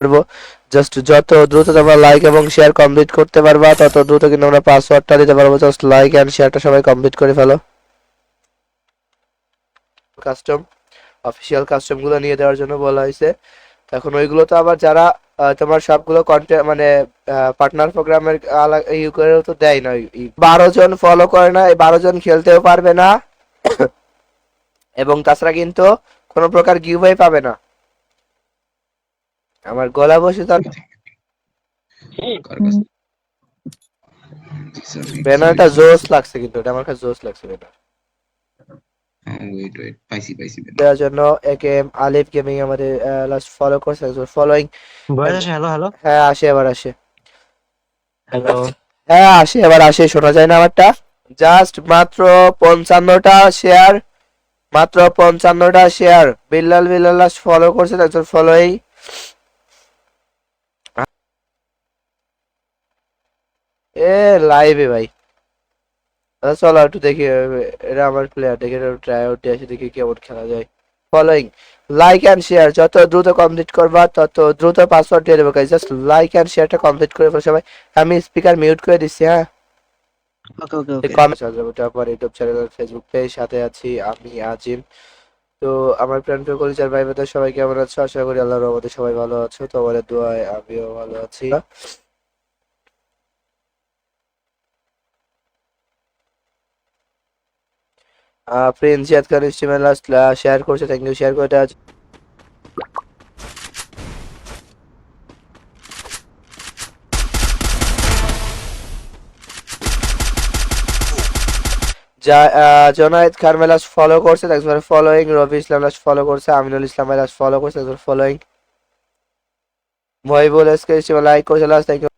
করব। জাস্ট যত দ্রুত তোমরা লাইক এবং শেয়ার কমপ্লিট করতে পারবা তত দ্রুত কিন্তু আমরা পাসওয়ার্ডটা দিতে পারবো। জাস্ট লাইক এন্ড শেয়ারটা সবাই কমপ্লিট করে ফেলো। কাস্টম অফিসিয়াল কাস্টমগুলো নিয়ে দেওয়ার জন্য বলা হয়েছে। এখন ওইগুলো তো আবার যারা তোমার সবগুলো কন্টেন্ট মানে পার্টনার প্রোগ্রামের ইউ করেও তো দেয় না। 12 জন ফলো করে না, এই 12 জন খেলতেও পারবে না এবং তাছাড়া কিন্তু কোনো প্রকার গিভওয়ে পাবে না। আমার গলা বসে তার ব্যানারটা জোস লাগছে, কিন্তু এটা আমার কাছে জোস লাগছে ব্যানার দেওয়ার জন্য। একে আলিফ গেমিং আমাদের লাস্ট ফলো করছে, ফলোইং। ভয়েস আসে? হ্যালো হ্যালো হ্যাঁ আসে, এবার আসে। হ্যালো। হ্যাঁ আসে, এবার আসে। শোনা যায় না আমারটা? জাস্ট মাত্র 55টা শেয়ার, মাত্র 55টা শেয়ার। বিল্লাল বিল্লাল ফলো করছে, একজন ফলোইং। এ লাইভে ভাই। চলো একটু দেখি, এটা আমার প্লেয়ার, দেখে ট্রাই আউট দিয়ে আসি, দেখি কেমন খেলা যায়। ফলোইং, লাইক এন্ড শেয়ার যত দ্রুত কমপ্লিট করবা তত দ্রুত পাসওয়ার্ড দিয়ে দেবো। জাস্ট লাইক এন্ড শেয়ারটা কমপ্লিট করে ফেলো সবাই। আমি স্পিকার মিউট করে দিচ্ছি। হ্যাঁ, ওকে ওকে ওকে। তারপর ইউটিউব চ্যানেল, ফেসবুক পেজ, সাথে আছি আমি আজিম। তো আমার প্রাণ প্রিয় কলিজার ভাই বোনেরা সবাই কেমন আছো? আশা করি আল্লাহর রহমতে সবাই ভালো আছো। তোমাদের দোয়ায় আমিও ভালো আছি। Prince Ziad Khan streamer last share করছে, থ্যাংক ইউ শেয়ার করে দেওয়ার জন্য। জোনায়েদ খান লাস্ট ফলো করছে, thanks for following. Rabi Islam last follow করছে, আমিনুল ইসলাম লাস্ট ফলো করছে, thanks for following. Mahibul SK streamer like করছে লাস্ট, থ্যাংক ইউ।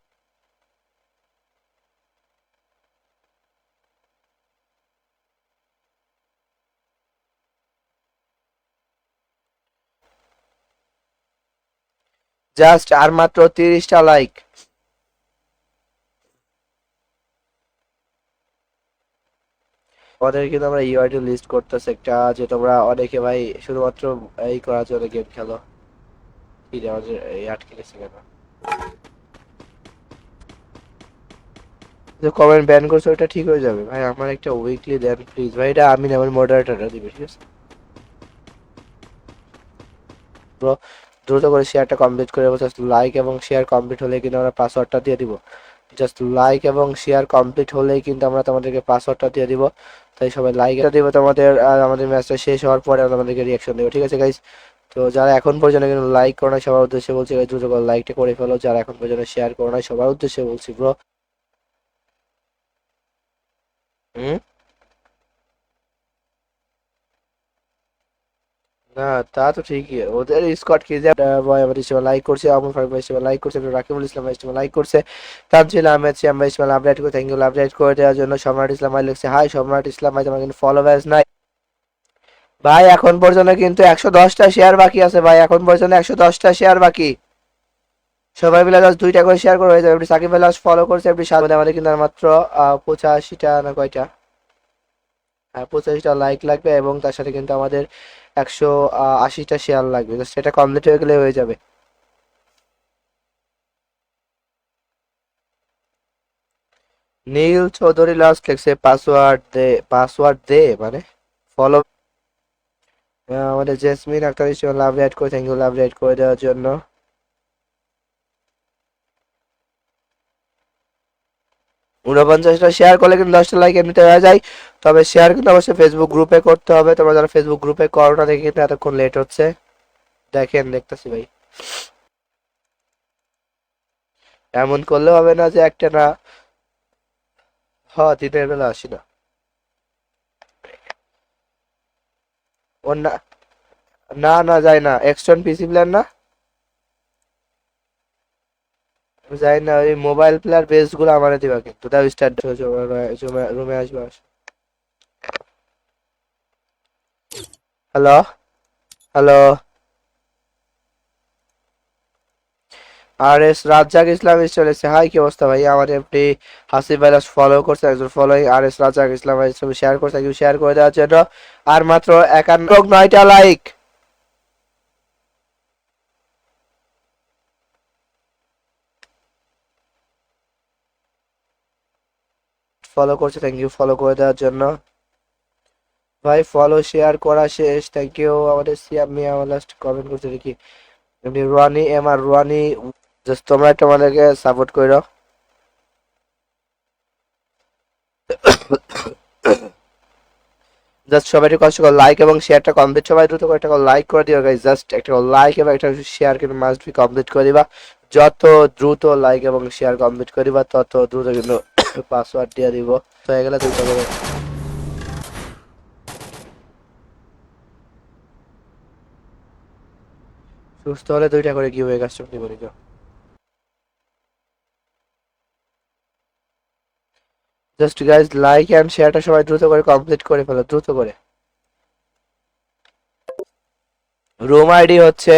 জাস্ট আর মাত্র 30টা লাইক। আমাদের কিন্তু আমরা ইউআইডি লিস্ট করতেছে একটা, যে তোমরা অনেকে ভাই শুধুমাত্র এই করার জন্য গেম খেলো। কি রে, আমাদের এই আটকে গেছে কেন? যে কমেন্ট ব্যান করছে ওটা ঠিক হয়ে যাবে ভাই। আমার একটা উইকলি দেন প্লিজ ভাই, এটা আমি না, আমার মডারেটররা দিবে, ঠিক আছে? ব্রো, দ্রুত করে শেয়ারটা কমপ্লিট করে দেবো। জাস্ট লাইক এবং শেয়ার কমপ্লিট হলে কিন্তু আমরা পাসওয়ার্ডটা দিয়ে দিব। জাস্ট লাইক এবং শেয়ার কমপ্লিট হলেই কিন্তু আমরা তোমাদেরকে পাসওয়ার্ডটা দিয়ে দিব। তাই সবাই লাইকটা দিব তোমাদের, আর আমাদের ম্যাচটা শেষ হওয়ার পরে আমরা তোমাদেরকে রিয়াকশন দেবো, ঠিক আছে গাইস? তো যারা এখন পর্যন্ত কিন্তু লাইক করো না সবার উদ্দেশ্যে বলছি guys, দ্রুত করে লাইকটা করে ফেলো। যারা এখন পর্যন্ত শেয়ার করো না সবার উদ্দেশ্যে বলছি ব্রো। হুম, না তা তো ঠিকই, ওদের স্কট কি যে বয় আমার ইসমাইল লাইক করছে, আমর ফারুক ভাই ইসমাইল লাইক করছে, রাকিবুল ইসলাম ভাই ইসমাইল লাইক করছে, তানজিল আহমেদ শ্যাম ভাই ইসমাইল আপডেট করে, থ্যাংক ইউ আপডেট করে দেওয়ার জন্য। সম্রাট ইসলাম ভাই লিখছে হাই সম্রাট ইসলাম ভাই, তোমার কিন্তু ফলোয়ার্স নাই ভাই। এখন পর্যন্ত কিন্তু 110টা শেয়ার বাকি আছে ভাই, এখন পর্যন্ত 110টা শেয়ার বাকি। সবাই মিলে জাস্ট 2টা করে শেয়ার করে হয়ে যাবে। এমনি সাকিব ভাই লাস্ট ফলো করছে, এমনি সাথে আমাদের কিন্তু আর মাত্র 85টা না কয়টা, হ্যাঁ 85টা লাইক লাগবে এবং তার সাথে কিন্তু আমাদের 180টা শেয়ার লাগবে। জাস্ট এটা কমপ্লিট হয়ে গেলে হয়ে যাবে। নীল চৌধুরী লাস্ট লিখছে পাসওয়ার্ড দে, পাসওয়ার্ড দে মানে ফলো। আমাদের জেসমিন আক্তার ইসমাইল লাভ রেড করে, থ্যাংক ইউ লাভ রেড করে দেওয়ার জন্য। 49টা শেয়ার করলে কিন্তু 10টা লাইক এমনিতে হয়ে যায়। তবে শেয়ার কিন্তু অবশ্যই ফেসবুক গ্রুপে করতে হবে। তোমরা যারা ফেসবুক গ্রুপে করো না দেখে কিন্তু এতক্ষণ লেট হচ্ছে। দেখেন দেখতেছি ভাই, এমন করলে হবে না যে একটা না, হ্যাঁ দিনের বেলা আসি না। ওর না, না না যায় না, এক্সট্রা পিসি প্ল্যান না যায় না। ওই মোবাইল প্লেয়ার বেস গুলো আমারে দিবা কিন্তু। দাও স্টার্ট, রুমে আসবে। Hello hello. আর এস রাজ্জাক ইসলাম চলেছে, হাই কি অবস্থা ভাই? আমার এমনি হাসিব ভাই ফলো করছে, একজন ফলোইং। আর এস রাজ্জাক ইসলাম শেয়ার করছে, একজন শেয়ার করে দেওয়ার জন্য। আর মাত্র 9টা লাইক। ফলো করছে, থ্যাংক ইউ ফলো করে দেওয়ার জন্য ভাই। ফলো শেয়ার করা শেষ, থ্যাংক ইউ। আমাদের সিয়াম মিয়া লাস্ট কমেন্ট করছে দেখি, এমনি রুয়ানি এম আর রুয়ানি, জাস্ট তোমরা একটা আমাদেরকে সাপোর্ট করো। জাস্ট সবাই একটু কষ্ট করে লাইক এবং শেয়ারটা কমপ্লিট, সবাই দ্রুত করে একটা লাইক করে দিও গাইস, জাস্ট একটা লাইক এবং একটা শেয়ার কিন্তু মাস্ট বি কমপ্লিট করে দিবা। যত দ্রুত লাইক এবং শেয়ার কমপ্লিট করে দিবা তত দ্রুত কিন্তু পাসওয়ার্ড দিয়ে দিব। তো হয়ে গেলে দুইটা করে সুস্থ হলে দুইটা করে গিভ অ্যাওয়ে কাস্টম দিব নিও। জাস্ট গাইস লাইক এন্ড শেয়ারটা সবাই দ্রুত করে কমপ্লিট করে ফেলো, দ্রুত করে। রুম আইডি হচ্ছে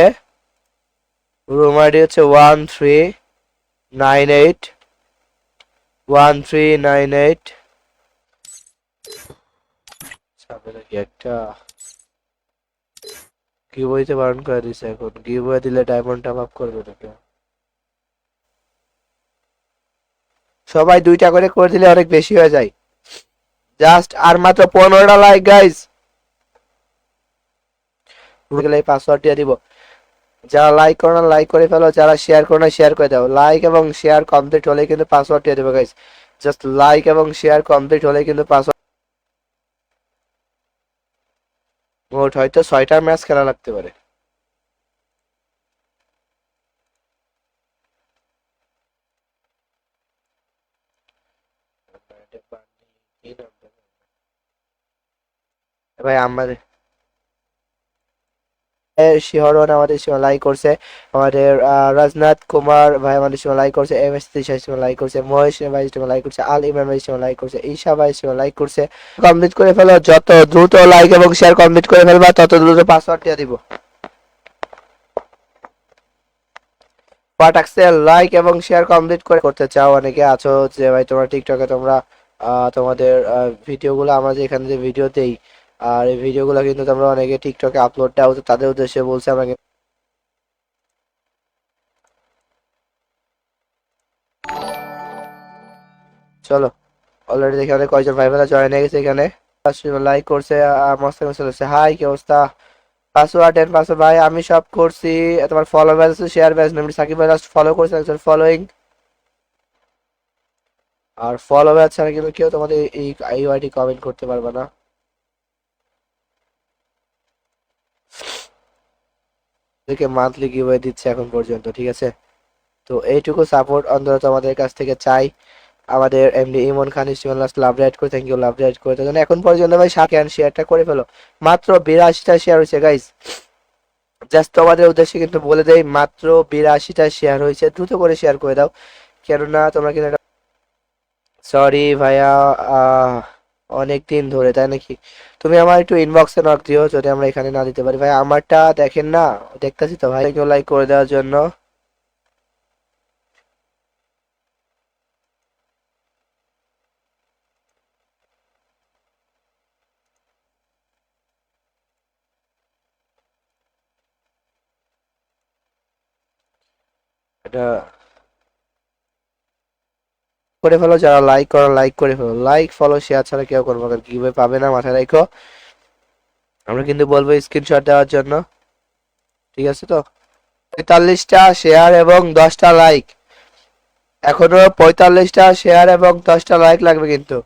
1398 সামনে নাকি একটা গিভওয়েতে বারণ করে দিছে, এখন গিভওয়ে দিলে ডায়মন্ড টপ আপ করবে নাকি? সবাই দুইটা করে দিলে অনেক বেশি হয়ে যায়। জাস্ট আর মাত্র 15টা লাইক গাইস, গেলে পাসওয়ার্ড দিয়ে দিব। যারা লাইক করো না লাইক করে ফেলো, যারা শেয়ার করো না শেয়ার করে দাও। লাইক এবং শেয়ার কমপ্লিট হলে কিন্তু পাসওয়ার্ড দিয়ে দেবো গাইস। জাস্ট লাইক এবং শেয়ার কমপ্লিট হলে কিন্তু পাসওয়ার্ড। মোট হয়তো 6টা ম্যাচ খেলা লাগতে পারে। ভাই আমাদের শিহরণ আমাদের সীমা লাইক করছে, আমাদের রাজনাথ কুমার ভাই আমাদের সীমা লাইক করছে, এম এস তৃষা সীমা লাইক করছে, মহেশ ভাই সীমা লাইক করছে, আল ইমরান ভাই সীমা লাইক করছে, ঈশা ভাই সীমা লাইক করছে। কমপ্লিট করে ফেলো, যত দ্রুত লাইক এবং শেয়ার কমপ্লিট করে ফেলবা তত দ্রুত পাসওয়ার্ড দিয়ে দিব। পাঠাক্সেল লাইক এবং শেয়ার কমপ্লিট করে করতে চাও, অনেকে আছো যে ভাই তোমরা টিকটকে তোমরা তোমাদের ভিডিওগুলো আমরা যে এখানে যে ভিডিও দেই, আর এই ভিডিওগুলো কিন্তু তোমরা অনেকে টিকটকে আপলোড দাও, তো তাদের উদ্দেশ্যে বলছে আমরা চলো। অলরেডি দেখি অনেক কয়জন ভাই বোনেরা জয়েন হয়ে গেছে এখানে, লাইক করছে। মস্তান চলেছে, হাই কি অবস্থা? পাসওয়ার্ড এন্ড পাসওয়ার্ড ভাই আমি সব করছি। তোমার ফলো ব্যাচ আছে, শেয়ার ব্যাচ নেম সাকিব ভাই লাস্ট ফলো করছে, একজন ফলোইং। আর ফলো ব্যাচ ছাড়া কিন্তু কেউ তোমাদের এই আইওআইডি কমেন্ট করতে পারবে না। এদেরকে মান্থলি গিভওয়ে দিচ্ছে এখন পর্যন্ত, ঠিক আছে? তো এইটুকু সাপোর্ট অন্তত আমাদের কাছ থেকে চাই। আমাদের এমডি ইমন খান ইস্টিমান লাস্ট লাভ রাইড করে, থ্যাংক ইউ লাভ রাইড করে তার জন্য। এখন পর্যন্ত ভাই ক্যান শেয়ারটা করে ফেলো, মাত্র 82টা শেয়ার হয়েছে গাইস। জাস্ট তোমাদের উদ্দেশ্যে কিন্তু বলে দেই, মাত্র 82টা শেয়ার হয়েছে, দ্রুত করে শেয়ার করে দাও। কেননা তোমরা কিন্তু সরি ভাইয়া, অনেক দিন ধরে তাই নাকি? তুমি আমার একটু ইনবক্সে নক দিও যদি আমরা এখানে না দিতে পারি। ভাই আমারটা দেখেন না, দেখতেছি তো ভাই, কেউ লাইক করে দেওয়ার জন্য। এটা করে ফেলো, যারা লাইক করো লাইক করে ফেলো, লাইক ফলো শেয়ার ছাড়া কেউ করবো না, কিভাবে পাবে না মাথায় রাখো। আমরা কিন্তু বলবো স্ক্রিনশট দেওয়ার জন্য, ঠিক আছে তো? 45টা শেয়ার এবং 10টা লাইক, এখনো 45টা শেয়ার এবং 10টা লাইক লাগবে কিন্তু।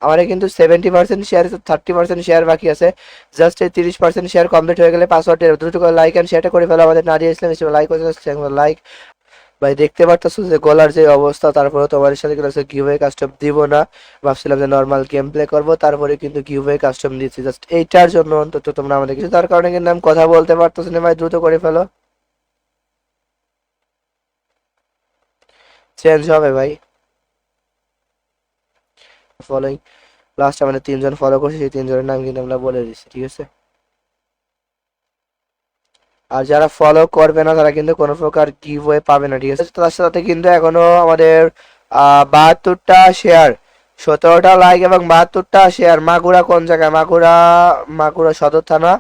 আমার কিন্তু 70% শেয়ার, 30% শেয়ার বাকি আছে। জাস্ট এই 30% শেয়ার কমপ্লিট হয়ে গেলে পাসওয়ার্ড দ্রুত করে লাইক এন্ড শেয়ারটা করে ফেলো। আমাদের নাদিয়া ইসলাম হিসেবে লাইক করে লাইক। ভাই দেখতে পারতেছো যে গলার যে অবস্থা, তারপরে তোমার সাথে কিন্তু গিভওয়ে কাস্টম দিব না, ভাবছিলাম যে নর্মাল গেম প্লে করবো, তারপরে কিন্তু গিভওয়ে কাস্টম দিচ্ছি জাস্ট এইটার জন্য। অন্তত তোমরা আমাদের কিছু, তার কারণে কিন্তু আমি কথা বলতে পারতেছি না ভাই, দ্রুত করে ফেলো। চেঞ্জ হবে ভাই। ফলোইং লাস্ট আমাদের 3জন ফলো করছে, সেই 3জনের নাম কিন্তু আমরা বলে দিচ্ছি, ঠিক আছে? আর যারা ফলো করবে না তারা কিন্তু কোনো প্রকার গিভওয়ে পাবে না, ঠিক আছে? তার সাথে কিন্তু এখনো আমাদের 72টা শেয়ার, 17টা লাইক এবং 72টা শেয়ার। মাগুরা কোন জায়গায়? মাগুরা, মাগুরা সদর থানা।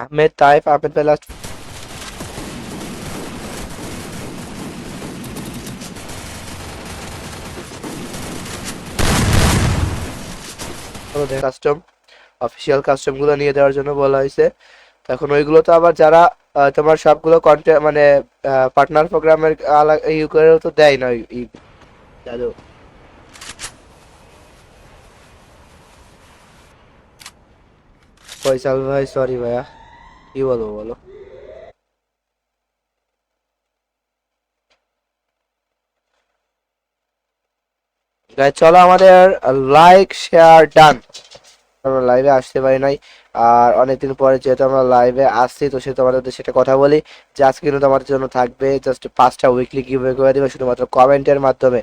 আহমেদ তাইফ, আহমেদ ভাই লাস্ট কাস্টম অফিসিয়াল কাস্টম গুলো নিয়ে দেওয়ার জন্য বলা হয়েছে। তো এখন ওইগুলো তো আবার যারা তোমার সবগুলো কন্টেন্ট মানে পার্টনার প্রোগ্রামের ইউ করেও তো দেয় না দাদু। ফয়সাল ভাই সরি ভাইয়া, কি বলবো বলো। গাইস চলো আমাদের লাইক শেয়ার ডান। আমরা লাইভে আসতে পারি নাই, আর অনেকদিন পরে যেহেতু আমরা লাইভে আসছি তো সে তোমাদের সেটা কথা বলি যে আজকে কিন্তু তোমাদের জন্য থাকবে জাস্ট 5টা উইকলি গিভওয়ে করে দিবে শুধুমাত্র কমেন্টের মাধ্যমে।